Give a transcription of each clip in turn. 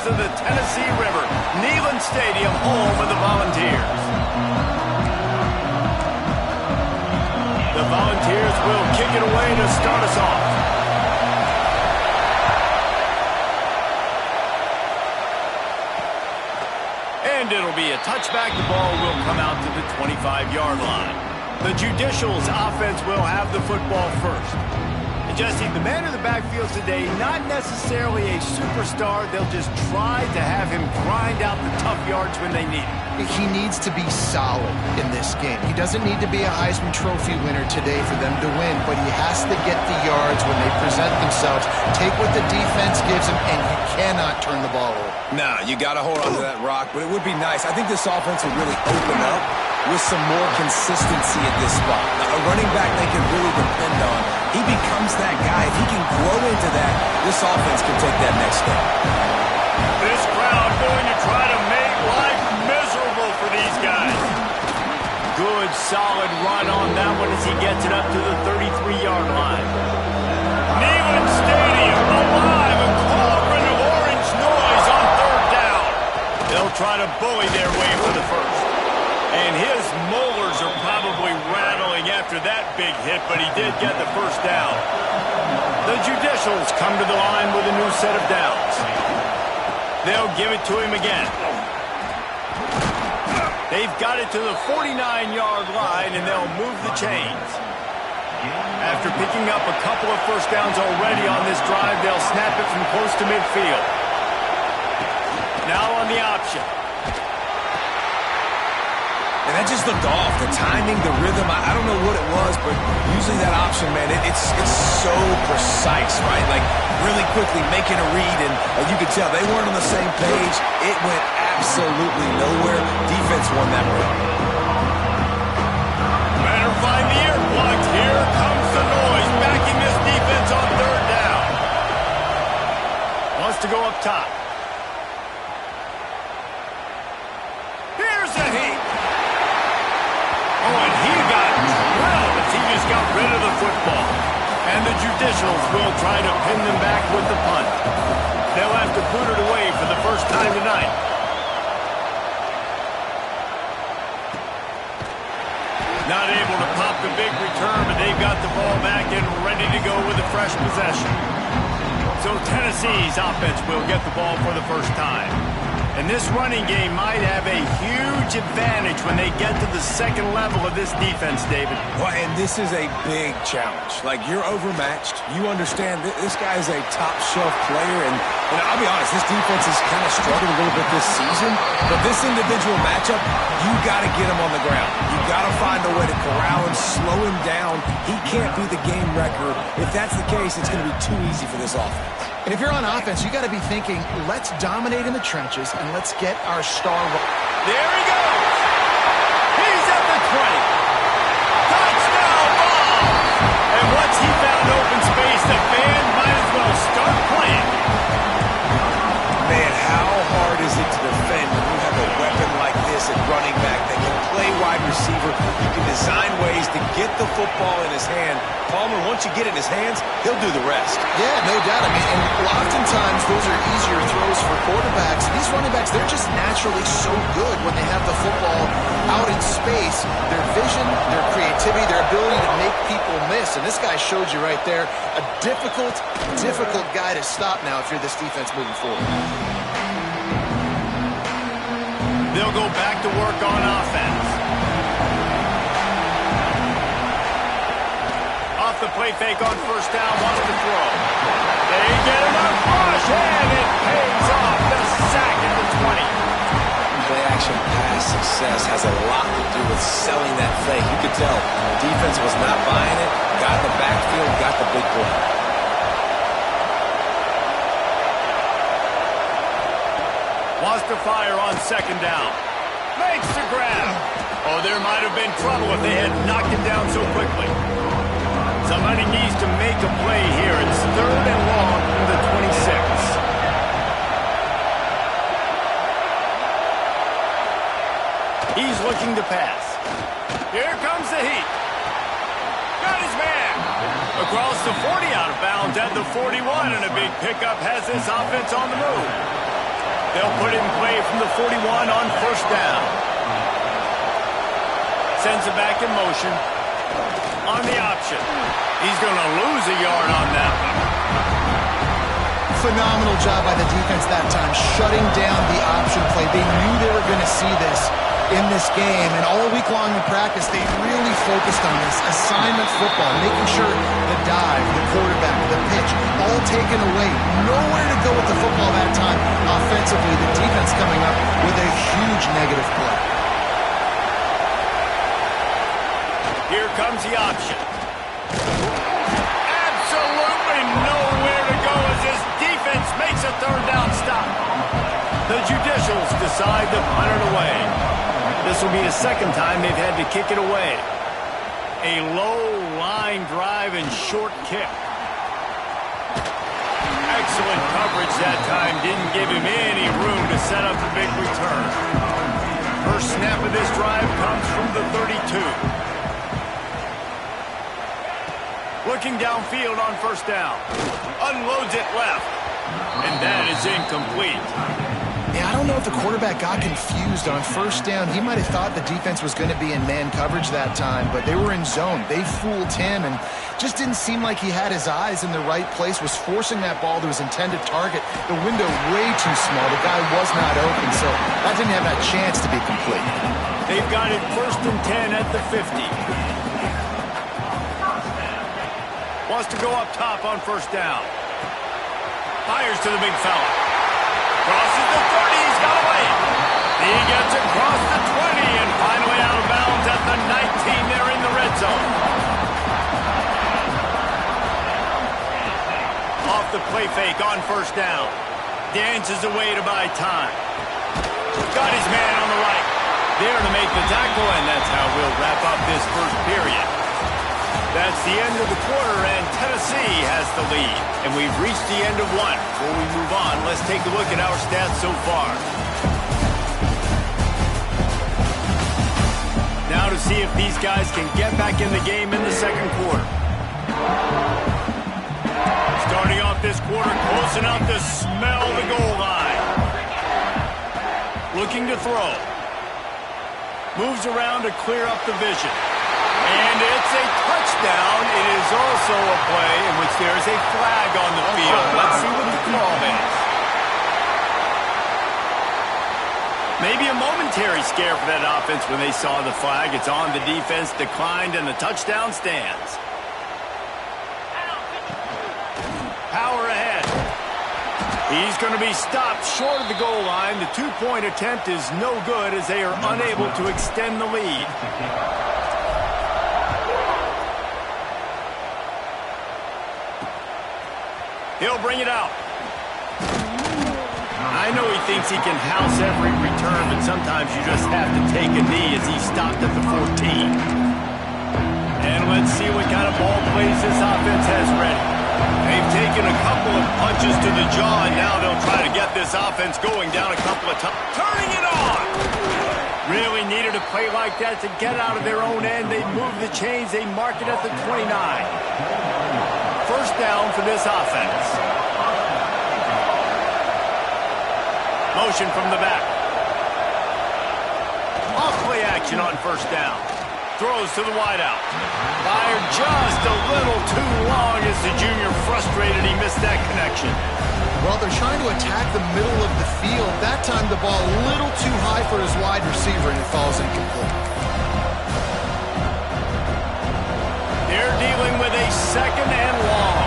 shores of the Tennessee River, Neyland Stadium, home of the Volunteers. The Volunteers will kick it away to start us off. And it'll be a touchback. The ball will come out to the 25-yard line. The Judicials offense will have the football first. And Jesse, the man in the backfield today, not necessarily a superstar. They'll just try to have him grind out the tough yards when they need it. He needs to be solid in this game. He doesn't need to be a Heisman Trophy winner today for them to win, but he has to get the yards when they present themselves. Take what the defense gives him, and you cannot turn the ball over. Nah, you got to hold on to that rock, but it would be nice. I think this offense would really open up with some more consistency at this spot. A running back they can really depend on. He becomes that guy. If he can grow into that, this offense can take that next step. This crowd going to try to make life miserable for these guys. Good, solid run on that one as he gets it up to the 33-yard line. Neyland Stadium alive, a cauldron of orange noise on third down. They'll try to bully their way for the first. And his molars are probably rattling after that big hit, but he did get the first down. The Judicials come to the line with a new set of downs. They'll give it to him again. They've got it to the 49-yard line, and they'll move the chains. After picking up a couple of first downs already on this drive, they'll snap it from close to midfield. Now on the option. And that just looked off. The timing, the rhythm, I don't know what it was, but usually that option, man, it's so precise, right? Like, really quickly making a read, and you could tell they weren't on the same page. It went absolutely nowhere. Defense won that round. Better find the earplugs. Here comes the noise, backing this defense on third down. Wants to go up top. Here's a heat. Oh, and he got drilled as he just got rid of the football. And the Judicials will try to pin them back with the punt. They'll have to boot it away for the first time tonight. Not able to pop the big return, but they've got the ball back and ready to go with a fresh possession. So Tennessee's offense will get the ball for the first time. And this running game might have a huge advantage when they get to the second level of this defense, David. Well, and this is a big challenge. Like, you're overmatched. You understand this guy is a top-shelf player. And I'll be honest, this defense has kind of struggled a little bit this season. But this individual matchup, you got to get him on the ground. You got to find a way to corral him, slow him down. He can't be the game wrecker. If that's the case, it's going to be too easy for this offense. And if you're on offense, you got to be thinking, let's dominate in the trenches and let's get our star. There he goes. He's at the 20. Touchdown ball. And once he found open space, the band might as well start playing. Man, how hard is it to defend when you have a weapon like this at running back that can play wide receiver? You can design ways to get the football in his hand. Palmer, once you get it in his hands, he'll do the rest. Yeah, no doubt. I mean, and oftentimes those are easier throws for quarterbacks. These running backs, they're just naturally so good when they have the football out in space. Their vision, their creativity, their ability to make people miss. And this guy showed you right there, a difficult guy to stop now if you're this defense moving forward. They'll go back to work on offense. Off the play fake on first down, wants to throw. They get enough push, and it pays off. The sack at the 20. Play-action pass success has a lot to do with selling that fake. You could tell defense was not buying it, got in the backfield, got the big play. Wants to fire on second down. Makes the grab. Oh, there might have been trouble if they had knocked him down so quickly. Somebody needs to make a play here. It's third and long from the 26. He's looking to pass. Here comes the heat. Got his man. Across the 40, out of bounds at the 41, and a big pickup has this offense on the move. They'll put it in play from the 41 on first down. Sends it back in motion. On the option. He's going to lose a yard on that one. Phenomenal job by the defense that time, shutting down the option play. They knew they were going to see this in this game, and all week long in practice, they really focused on this assignment football, making sure the dive, the quarterback, the pitch, all taken away. Nowhere to go with the football that time. Offensively, the defense coming up with a huge negative play. Here comes the option. Absolutely nowhere to go as this defense makes a third down stop. The Judicials decide to punt it away. This will be the second time they've had to kick it away. A low line drive and short kick. Excellent coverage that time. Didn't give him any room to set up the big return. First snap of this drive comes from the 32. Looking downfield on first down. Unloads it left. And that is incomplete. Yeah, I don't know if the quarterback got confused on first down. He might have thought the defense was going to be in man coverage that time, but they were in zone. They fooled him and just didn't seem like he had his eyes in the right place, was forcing that ball to his intended target. The window way too small. The guy was not open, so that didn't have that chance to be complete. They've got it first and 10 at the 50. Wants to go up top on first down. Fires to the big fella. Crosses the 30, he's got away. He gets across the 20 and finally out of bounds at the 19 there in the red zone. Off the play fake on first down. Dances away to buy time. Got his man on the right. There to make the tackle, and that's how we'll wrap up this first period. That's the end of the quarter, and Tennessee has the lead. And we've reached the end of one. Before we move on, let's take a look at our stats so far. Now to see if these guys can get back in the game in the second quarter. Starting off this quarter, close enough to smell the goal line. Looking to throw. Moves around to clear up the vision. And it's a touchdown. It is also a play in which there is a flag on the field. Let's see what the call is. Maybe a momentary scare for that offense when they saw the flag. It's on, the defense declined, and the touchdown stands. Power ahead. He's going to be stopped short of the goal line. The two-point attempt is no good as they are unable to extend the lead. He'll bring it out. I know he thinks he can house every return, but sometimes you just have to take a knee as he stopped at the 14. And let's see what kind of ball plays this offense has ready. They've taken a couple of punches to the jaw, and now they'll try to get this offense going down a couple of times. Turning it on! Really needed a play like that to get out of their own end. They move the chains. They mark it at the 29. First down for this offense. Motion from the back. Off play action on first down. Throws to the wideout. Fired just a little too long as the junior frustrated he missed that connection. Well, they're trying to attack the middle of the field. That time the ball a little too high for his wide receiver, and it falls incomplete. They're dealing with a second and long.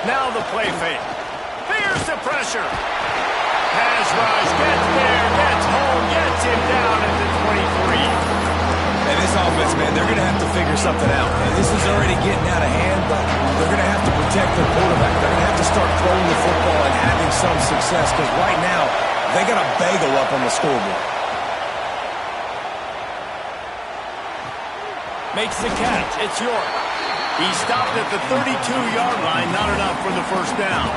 Now the play fake. Here's the pressure. Pass rush, gets there, gets home, gets him down at the 23. And this offense, man, they're going to have to figure something out. And this is already getting out of hand, but they're going to have to protect their quarterback. They're going to have to start throwing the football and having some success, because right now they got a bagel up on the scoreboard. Makes the catch. It's York. He stopped at the 32-yard line, not enough for the first down.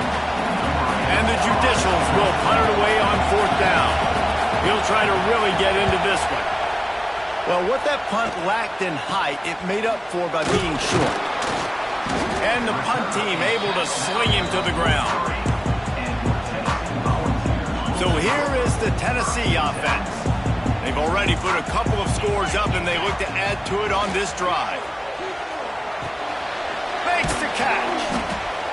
And the Judicials will punt it away on fourth down. He'll try to really get into this one. Well, what that punt lacked in height, it made up for by being short. And the punt team able to sling him to the ground. So here is the Tennessee offense. They've already put a couple of scores up, and they look to add to it on this drive. Makes the catch.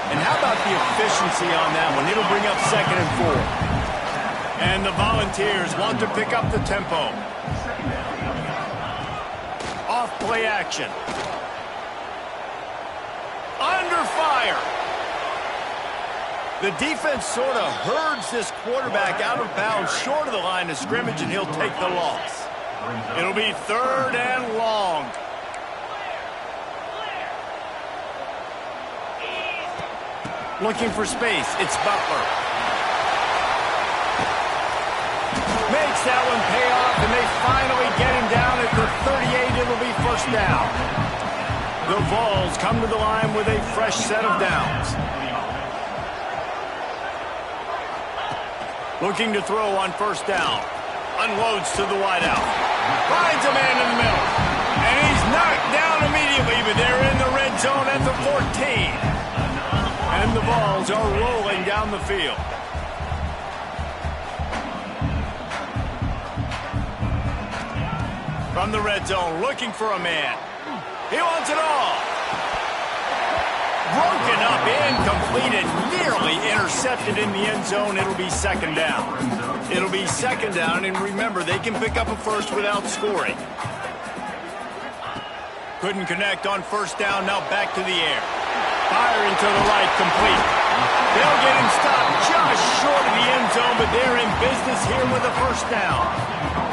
And how about the efficiency on that one? It'll bring up 2nd and 4. And the Volunteers want to pick up the tempo. Off play action. Under fire. The defense sort of herds this quarterback out of bounds short of the line of scrimmage, and he'll take the loss. It'll be 3rd and long. Looking for space. It's Butler. Makes that one pay off, and they finally get him down at the 38. It'll be 1st down. The Vols come to the line with a fresh set of downs. Looking to throw on 1st down. Unloads to the wideout. Finds a man in the middle. And he's knocked down immediately, but they're in the red zone at the 14. And the Vols are rolling down the field. From the red zone, looking for a man. He wants it all. Broken up, incomplete, and nearly intercepted in the end zone. It'll be 2nd down. It'll be 2nd down, and remember, they can pick up a first without scoring. Couldn't connect on 1st down, now back to the air. Firing to the right, complete. They'll get him stopped just short of the end zone, but they're in business here with a 1st down.